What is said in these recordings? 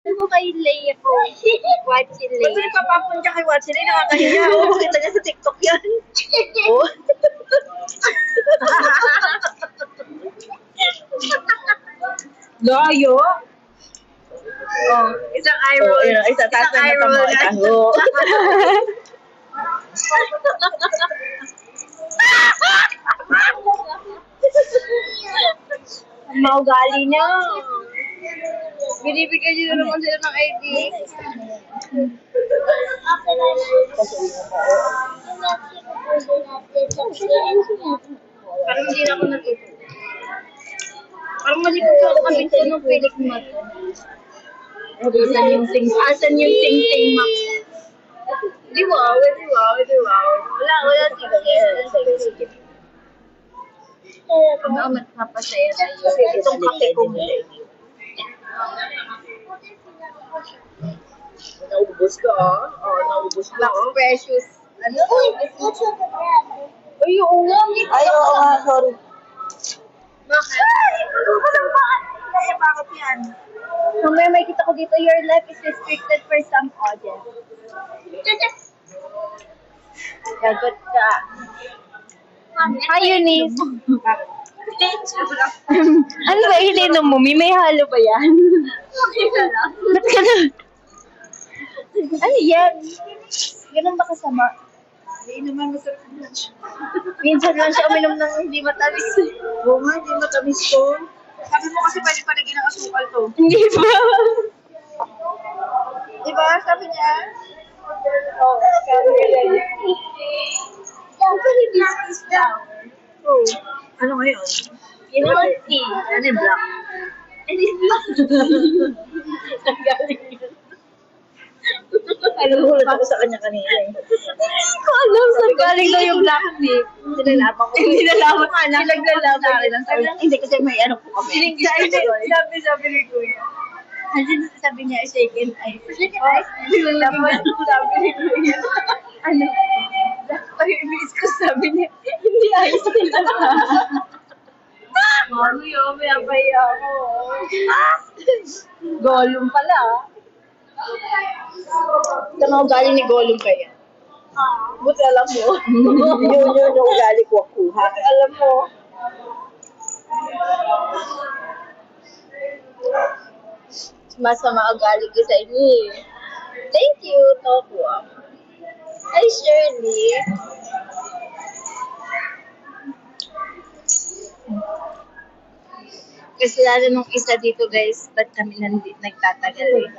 Ano kay Leia po? Watch si Ba't Leia. nagpapapun ka kay Watson? Nakakahiya. Oo, kita niya sa TikTok yan. Oo. Layo. Oh, Isang eye roll. Isa taas na eye mata mo. roll. Itango. Ang maugali niya. Binibigyan niyo na naman sila ng ID. Parang hindi na ako natuto. Parang malikot ka ako kabit ko nung Felix Mat. Asan yung ting-ting mak? Di wow. Wala ting-ting. Ano magpapasaya sa'yo? Itong kape ko mo. Naubos ka, ah. Oh, naubos ka. Max Precious. Ano? Ay, oo nga. Ay, oo nga. Sorry. Bakit? Bakit yan? Mamaya may kita ko dito, your life is restricted for some audience. Gagot ka. Hi, Eunice. Ano ba ininom mo? May halo ba yan? Ba't ka na? Ano yan? Ganun ba kasama? Hindi naman masarap na siya. Minsan lang siya uminom ng hindi matamis. Oo nga, hindi matamis ko. Sabi mo kasi pwede palagyan ng asukal to. Hindi ba? Di ba? Sabi niya. Oo, sabi niya. Dapat hindi is flower. Oo. Ano ngayon? You know what? Ano yung black? And it's black. Ang galing yun. Nagulat ako sa kanya kanina eh. Hindi ko alam saan galing daw yung black tea. Nilalaban ko. Hindi nalaman. Pinaglalaban sa akin. Hindi kasi may ano po kami. Sabi ni Kuya. Kasi sabi niya, shaken ice. Shaken ice? Sabi ni Kuya. Ano? Pag-ibis ko sabi niya, hindi ice nila. Mami, may abaya ako. Gollum pala. Saan ako galing ni Gollum kaya? Buti alam mo. Yun yung ugali ko kuha. Alam mo. Masama ugali ko sa inyo eh. Thank you, Tokwa. Hi, Shirley. Kasalanan nung isa dito guys, ba't kami nagtatagal eh?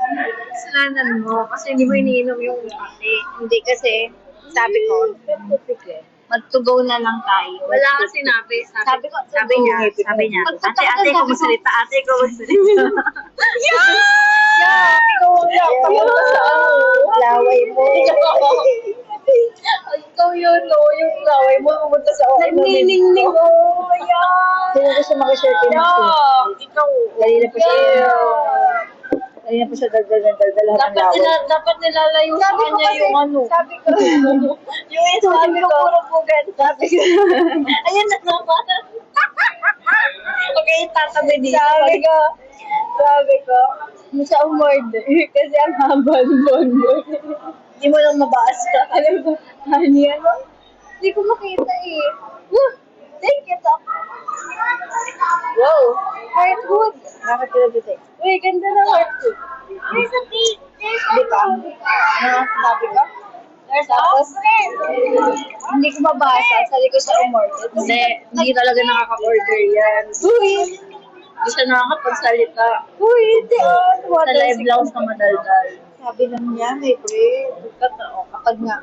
Kasalanan mo, kasi hindi mo iniinom yung kape. Hindi kasi, sabi ko, mag-to-go na lang tayo. Wala ka sinabi. Sabi ko, sabi niya. Ate ko magsalita, Yeah! Ikaw wala. Ikaw sa Laway mo. Ikaw yun, no? Yung laway mo, pumunta sa oras. Nagniningning ko. Yeah! Sino gusto makishare kay Maxi? Ikaw. Kanina pa siya daldal ng laway. Dapat nilalayo sa kanya yung ano. Sabi ko. Yung ito, Sabi ko, puro pugan. Sabi ko. Ayan na naman. Okay, tatabi dito. Sabi ko, siya umorder kasi ang haba ng bonbon. Hindi mo lang mabaas ka. Alam ko, honey, ano? Hindi ko makita eh. Woo! Thank you, Top. Wow! Heartwood. Bakit ka nabitay? Uy, ganda ng heartwood. There's a bee. Hindi pa. Ano sabi ko? Tapos, hindi ko mabasa. Sabi ko siya umorder. Hindi talaga nakaka-order yan. Uy! Hindi siya nakakapagsalita. Uy, hindi ah. Sa live lang sa madaldal. Sabi lang niya, may bread. Totoo. Kapag nga.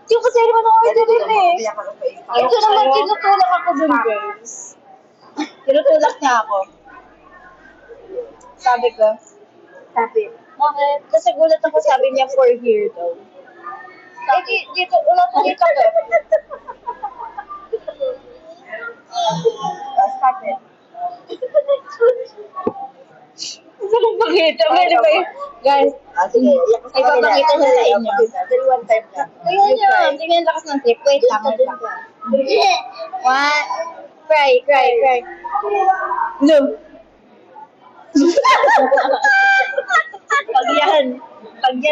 Yung kasi naman ang order din eh. Ito naman, tinutulak ako dun, guys. Tinutulak niya ako. Sabi ko, bakit? Kasi gulat ako, sabi niya, for here daw. Eh, dito, ulat ko dito ko. Stop it. Saan pakita? Pwede ba yun? Guys, Sige, ipapakita niya sa inyo. Dali one time lang. Tingnan niyo, tingnan yung lakas ng trip. Wait lang. One. Cry. No.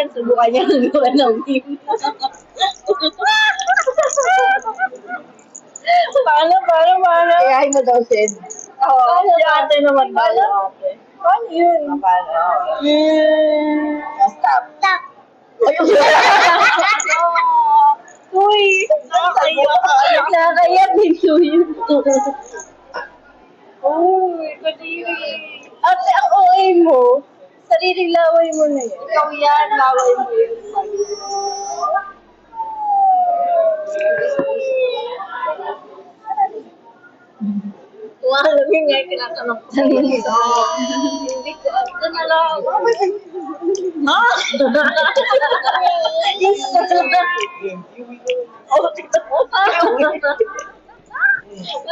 yan, subukan niya ang gawa ng meme. Paano? Kayahin mo daw, Sid. Oo, si ate naman tayo, ate. Paano yun? Paano? Stop. Ayun. Uy, nakakaya dito yun. Uy, kadiri. Ate, ang OA mo, sariling laway mo na yun. Ikaw yan, laway mo yun. Alam yun nga, kinatanong ko sa'yo. Hindi ko, ito na lang. Ha?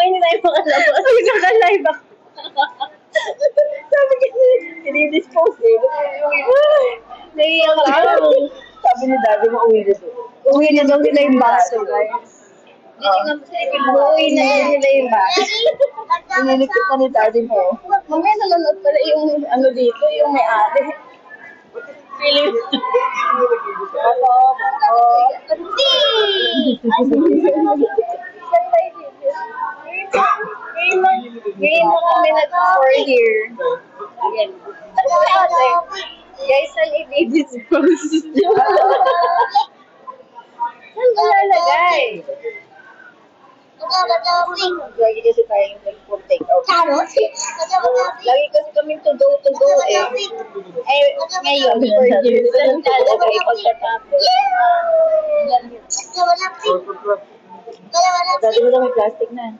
Ay, hindi tayo makalabas. Ay, nakalive ako. Sabi kasi, i-dispose eh. Naiiyak ako. Sabi ni Daddy, mauwi na doon. Uwi na daw nila yung baso, guys. Uwi na nila yung baso. Ininikit na ni Daddy mo. Mamaya nanonood pala yung ano dito, yung may-ari. Philip. Ako. Ngayon mo kami nag-4 year. Ano ba ate? Guys, saan i-dispose? Saan ba lalagay? Lagi kasi tayong nag-food take-out. Lagi kasi kami to go eh. Eh, ngayon, 4 years. Saan lalagay pagkatapos? Dati mo daw may plastic na.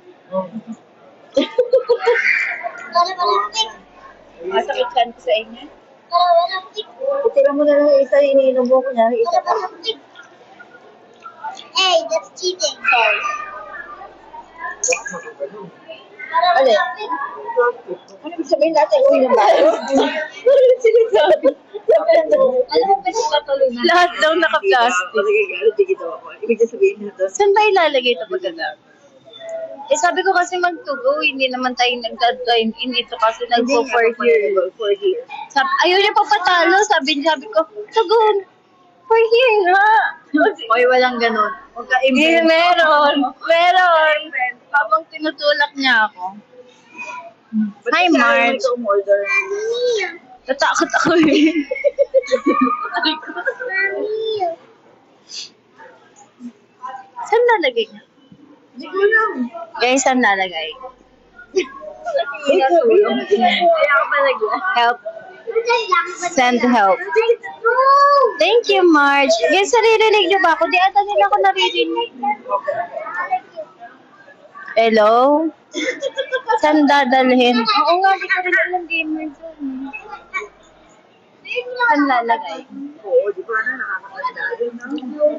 Masakit kan ko sa inyo. Itira mo na lang isa, iniinom mo ko niya. Isa pa. Hey, that's cheating. Sorry. Ano? Ano ibig sabihin natin uwi ng bayo? Ano sinasabi? Alam mo ba nagpapaluna? Lahat daw naka-plastic. Ibig sabihin nito. Saan ba ilalagay ito pagkatapos? Eh sabi ko kasi mag-to-go, hindi naman tayo nag-time in ito kasi nag-go for here. Ayaw niya papatalo, sabi ko, to-go for here ha. Oy, walang ganun. Hindi, meron. Habang tinutulak niya ako. Hi, Marge. Natakot ako eh. Saan lalagay niya? Hindi ko alam. Guys, saan lalagay? Help. Send help. Thank you, Marge. Guys, naririnig niyo ba ako? Di ata nila ako naririnig. Hello? Saan dadalhin? Oo nga, di ko rin alam gamer dyan. Saan lalagay? Oo, di ba na nakakatanda yun.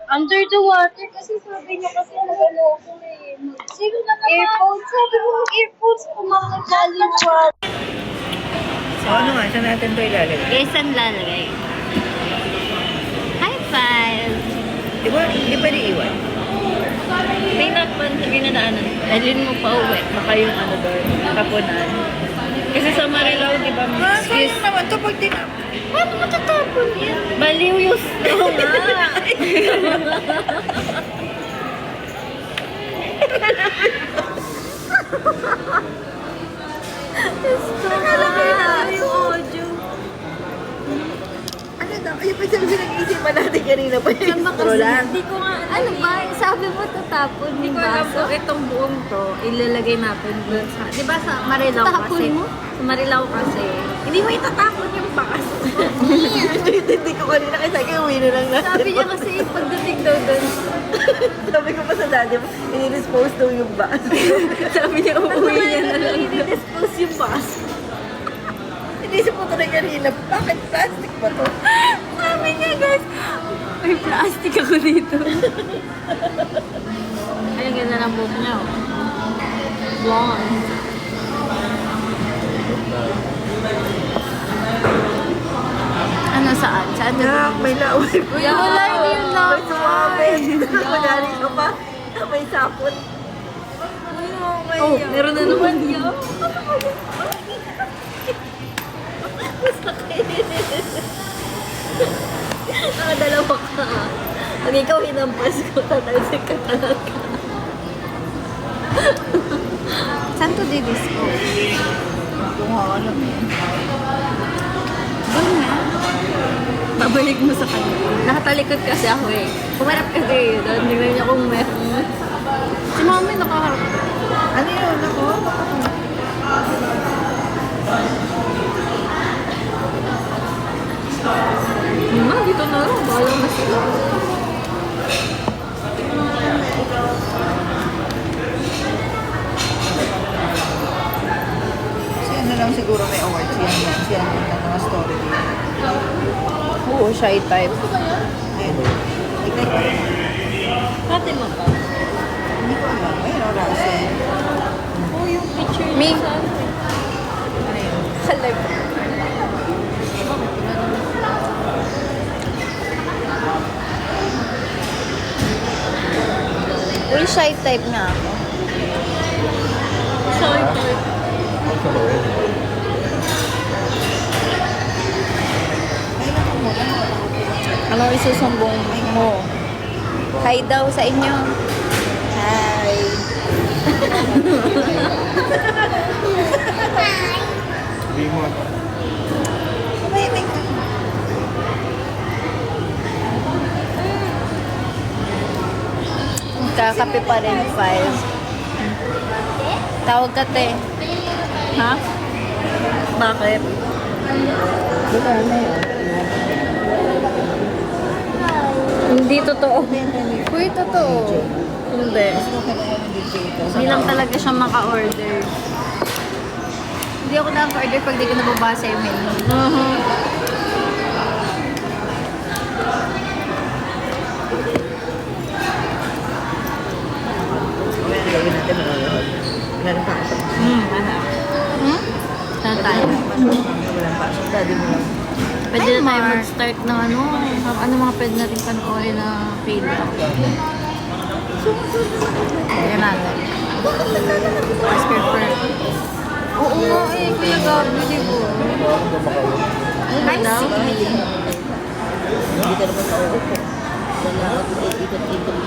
Under the water kasi sabi niya kasi nagano ko eh. Sino na naman? Airpods. Sabi mo earpods kumakagaling water. So ano nga, saan natin ito ilalagay? Guys, saan lalagay? High five! Di ba iiwan? May nakpan sabi na ano, dalhin mo pa uwi. Baka yung ano doon, kapunan. Kasi sa Marilao, di ba? Saan naman ito pag tinapon? Paano matatapon yan? Baliw yung snow nga. Nakalagay na yung audio. Ano daw? Yung pinag-iisipan natin kanina pa yung scrollan. Hindi ko nga, ano ba, sabi mo tatapon Hindi yung ko alam baso. kung itong buong to, ilalagay natin dun sa... Di ba sa Marilao Tatapon kasi? mo? Sa Marilao kasi, hindi mo itatapon yung baso. Hindi ko kanina kasi sabi uwi na lang natin. Sabi niya kasi pagdating daw dun, Sabi ko pa sa daddy mo, i-dispose daw yung bus. sabi niya uuwi niya na lang. I-dispose yung baso. Inisip ko tuloy kanina, bakit plastic ba to? Sabi niya guys, may plastic ako dito. Ayun, ganda ng buhok niya. Oh. Blonde. Ano saan? Saan na? May laway. Uy, wala yung laway. Suwabe. Madali ka pa. May sapot. Oh, meron na naman yan. nakadalawa ka. Pag ikaw hinampas ko, tatalsik ka talaga. Saan to didisco? Kung alam eh. Doon nga. Babalik mo sa kanya. Nakatalikod kasi ako eh. Pumarap kasi doon. Tingnan niya kung meron. Si mami nakaharap. Ano yun ako? Dito na lang. Bahala na sila. Siya na lang siguro may award. Siya na lang mga story. Oo, shy type. Ayun. Pati mo pa. Hindi ko alam. Mayroon Russell. Oh, yung picture Me. niya sa ano eh. Ano yun? Kalag. Uy, shy type na ako. Sorry, sorry. Kailan ka muna? Anong isusumbong mo? Hi daw sa inyo. Hi. Tumahimik ka. Kakape pa rin, 5. Tawag ka, te. Ha? Bakit? Dito na yun. Hindi totoo. Uy, totoo. Hindi. Gusto ko kailangan ng DJ ito. Hindi lang talaga siya maka-order. Hindi ako nakaka-order pag di ko nababasa yung menu. Okay, gawin natin mga lahat. Meron pa ako. Ano? Hmm? Saan tayo? Wala pa. So, daddy mo lang. Pwede na tayo mag-start ng ano mga pwede natin panoorin na fail. Ayan natin. As prefer. Oo nga eh, Kuya Gabi, di ba? I see. Hindi ka naman sa uupo. Wala ako ikot-ikot.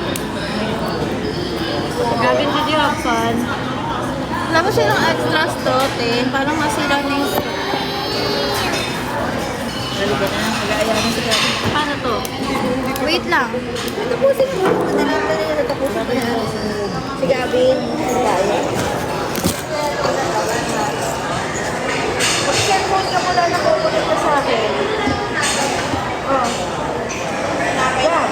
Gabi, did you have fun? Wala mo silang extras to, te. Parang masira na yung... Halika na. Mag-aayaan na si Gabi. Paano to? Wait lang. Tapusin mo. Madali na tapusin ko yan. Si Gabi. Kaya. Mag-cellphone ka mula na ko ka sa akin. Oh. Gab.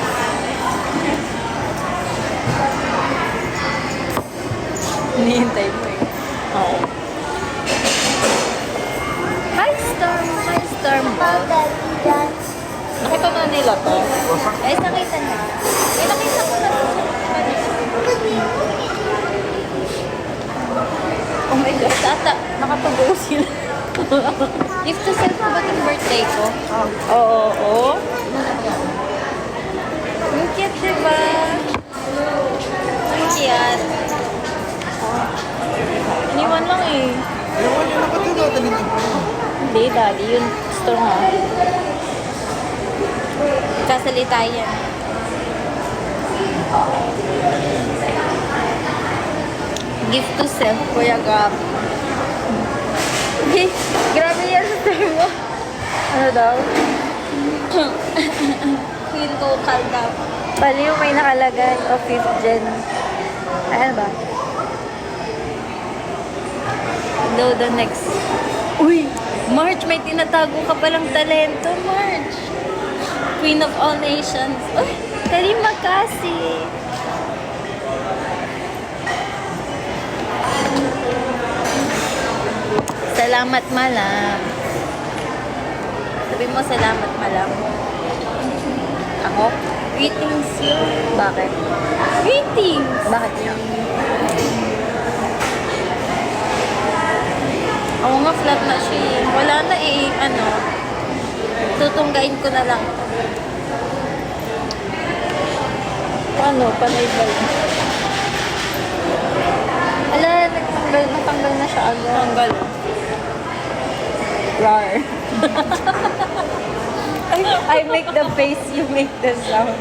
Hinihintay mo eh. Oo. Hi, Storm! Hi, Storm! Nakita na nila to? Eh, nakita niya. Eh, nakita ko na. Oh my gosh, tata, nakatubo sila. Gift to self ko ba yung birthday ko? Oo, oo. Ang cute, diba? Ang cute. Iniwan lang eh. Ewan yun ako dito. Hindi, daddy, yun strong ah. Kasalita yan. Gift to self, Kuya Gab. Grabe yan sa term mo. Ano daw? Queen ko, Kalgap. Bali yung may nakalagay o 5th gen. Ano ba? No, the next. Uy! March, may tinatago ka palang talento, March. Queen of all nations. Uy! Kalima kasi. Salamat, Malam. Sabi mo, salamat, Malam. Ako? Greetings yun. Bakit? Greetings! Bakit yun? Oo nga, flat na siya eh. Wala na eh, ano. Tutunggain ko na lang. Ano, panay ba yun? Ala, natanggal na siya agad. Tanggal. Rar. I make the face, you make the sound.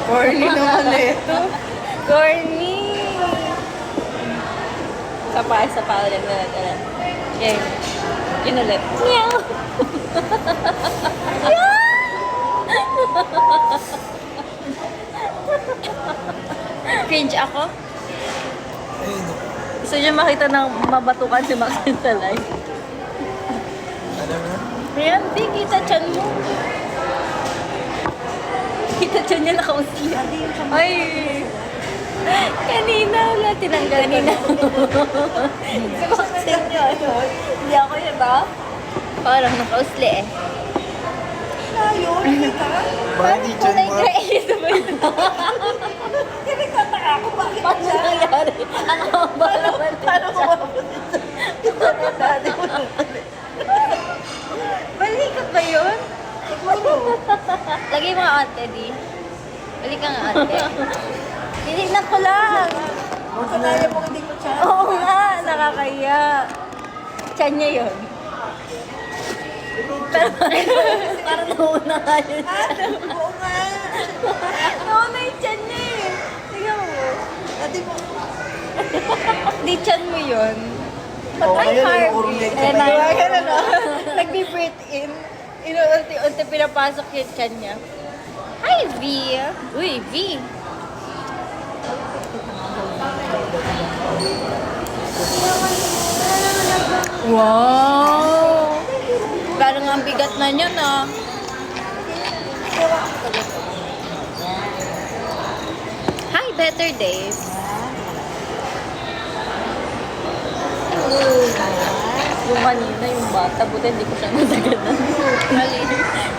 Corny naman ito. Corny! Isa pa ulit. Yay. Yun ulit. Meow! Cringe ako? Gusto niyo makita ng mabatukan si Maxine sa live? Ayan, di, kita chan mo. Kita chan niya nakausli. Ay! Kanina, wala tinanggal kanina. Si Maxine niya, ano? Hindi ako yun ba? Parang nakausli eh. Ayun, kita. Bakit di dyan mo? Ito ba yun? Nagtataka ako, bakit Paano nangyari? Ang haba naman. Paano ko mabuti? Dati mo Balikat ba yun? Lagay mo nga ate, di. Balik ka nga ate. Tinignan ko lang. Kanaya mo hindi ko siya. Oo nga, nakakaya. Tiyan niya yun. Parang nauna nga yun. Oo nga. Nauna yung tiyan niya eh. Tingnan mo. Dati mo. Di tiyan mo yun. Oo, Patay ngayon, Harvey. urong-leg ka Eh, na. na, no? Nagbi-breathe in. Unti-unti pinapasok yung tiyan niya. Hi, V! Uy, V! Wow! Parang ang bigat na niya na. Hi, Better Days. Yung kanina, yung bata, buti hindi ko siya nataganan. Mali.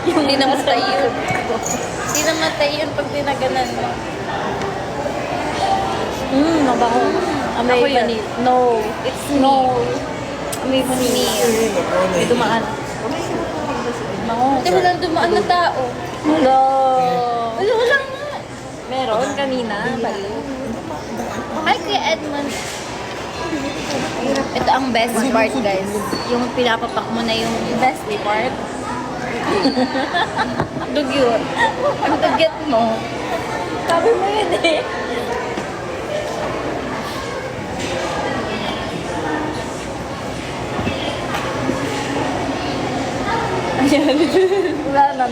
Yung hindi namatay yun. Hindi namatay yun pag tinaganan mo. Mabaho. Amay Ako yun. vanilla. No. It's no. Amay vanilla. May dumaan. Buti walang dumaan na tao. Hello. Wala nga. Meron kanina. Bali. Hi, Kuya Edmund. Ito ang best part, guys. Yung pinapapak mo na yung best part. Dugyot. Ang dugyot mo. Sabi mo yun eh. Ayan. Wala na.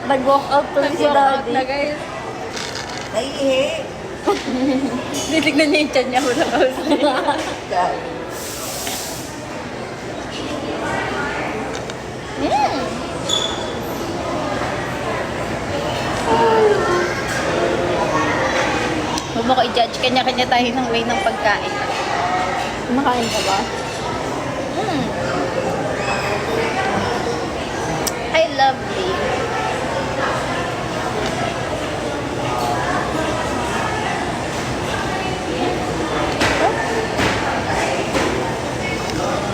Nag-walk out to si Daddy. Na, guys. Naiihi. Titignan niya yung tiyan niya. Wala ka Huwag mo ko i-judge. Kanya-kanya tayo ng way ng pagkain. Kumakain ka ba? Hi, lovely.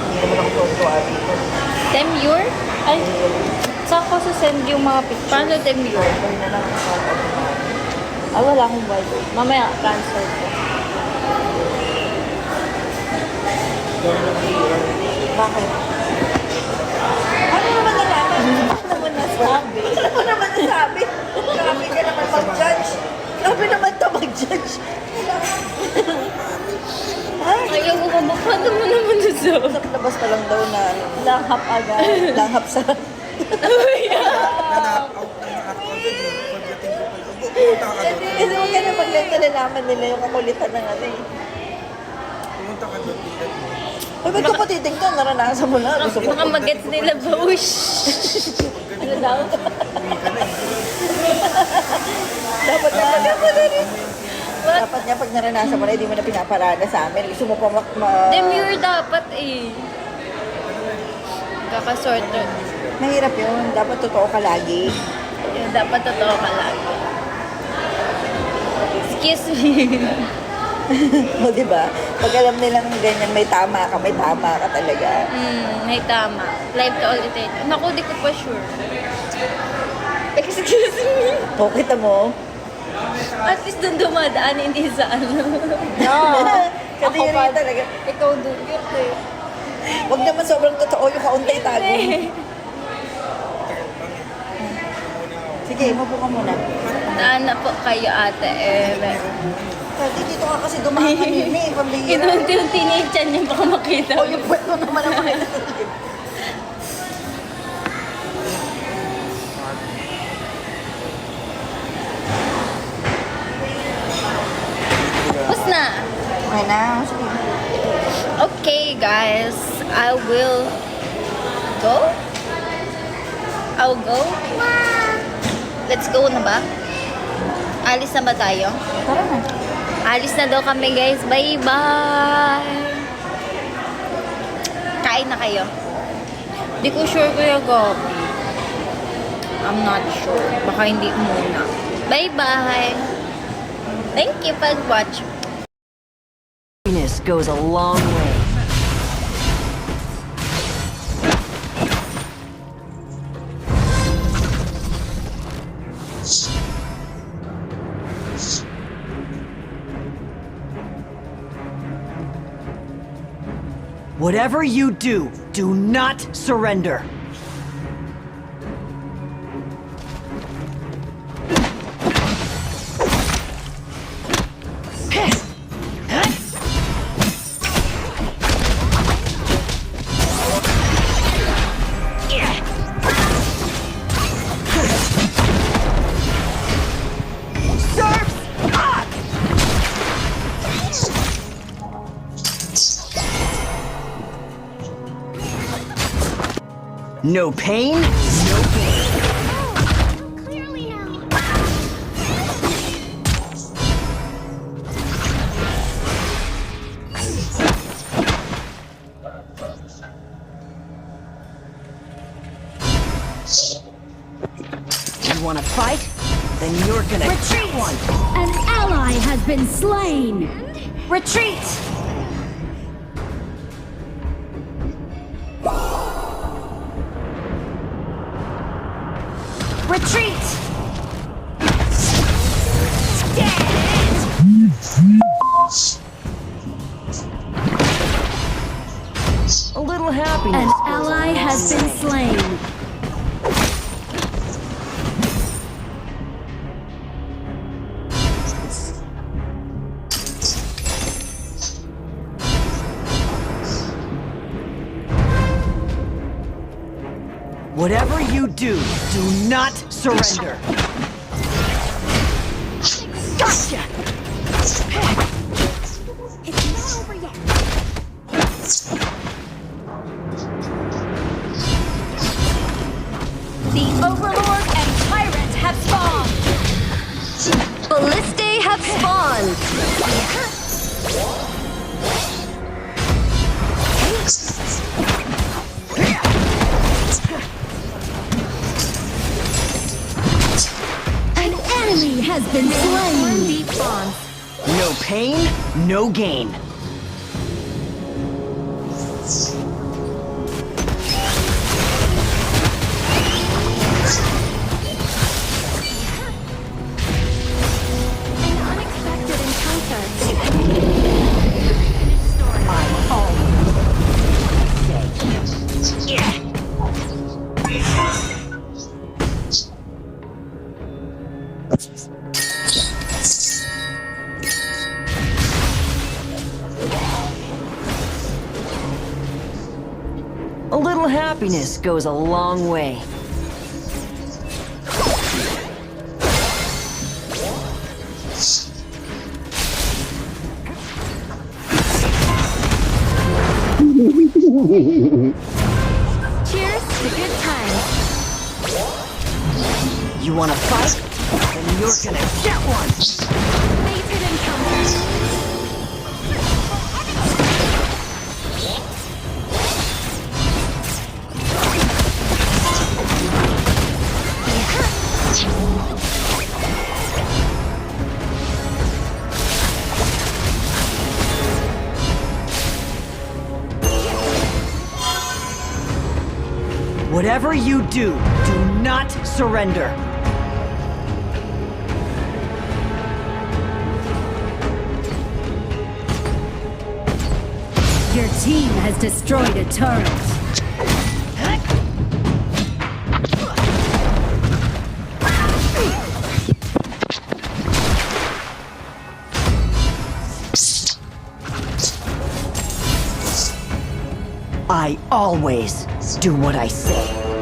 Hindi naman ako tuwa dito. Demure? Ay, Saan ko send yung mga pictures? paano demure? Kaya na lang ako. Ah, wala akong Bible. Mamaya, transfer ko. Bakit? Ano naman nalaman? Ano naman nasabi? Ano naman nasabi? Grabe ka naman mag-judge. Grabe naman to mag-judge. Ayaw ko ba? Paano mo naman nasabi? Sa labas pa lang daw na Langhap agad. langhap sa... Kasi huwag ka na maglenta nalaman nila yung kakulitan ng ano eh. Ay, ba't ko pa titignan? Naranasan mo na. Gusto ko. Baka mag-gets nila ba? Ush! Ano daw? Dapat nga dapat nga pag naranasan mo na, hindi mo na pinaparada sa amin. Gusto mo pa Demure dapat eh. Kakasorted. Mahirap yun. Dapat totoo ka lagi. Dapat totoo ka lang. Excuse me. O, di ba? Pag alam nilang ganyan, may tama ka talaga. May tama. Live ka ulit. Naku, di ko pa sure. Excuse me. O, kita mo? At least doon dumadaan, hindi sa ano. Kadiri talaga. Ikaw dugyot eh. Huwag naman sobrang totoo yung kaunti tago. Sige, mabuo ka muna. Saan na po kayo, Ate Eve? Pwede dito ka kasi dumaan kanina eh. Pambihira. Inunti-unti niya yung tiyan niya, baka makita. O yung puwet mo naman ang makita. Tapos na. Okay na. Sige. Okay, guys. I will go. I'll go. Let's go na ba? Alis na ba tayo? Tara na. Alis na daw kami, guys. Bye-bye! Kain na kayo. Di ko sure, Kuya Gobi. I'm not sure. Baka hindi muna. Bye-bye! Thank you for watching. Happiness goes a long way. Whatever you do, do not surrender. No pain, no gain. Clearly now. You wanna fight? Then you're gonna Retreat! get one. An ally has been slain. Retreat! Retreat! A little happiness. An goes a ally long has been way. slain. Whatever you do, do not surrender. Gotcha! It's not over yet. The Overlord and Tyrant have spawned. Ballistae have spawned. An enemy has been slain. Deep bonds. No pain, no gain. An unexpected encounter. I'm home. Yeah. A little happiness goes a long way. Cheers to good times. You wanna fight? Then you're gonna get one! Fated encounter. Whatever you do, do not surrender. Your team has destroyed a turret. I always do what I say.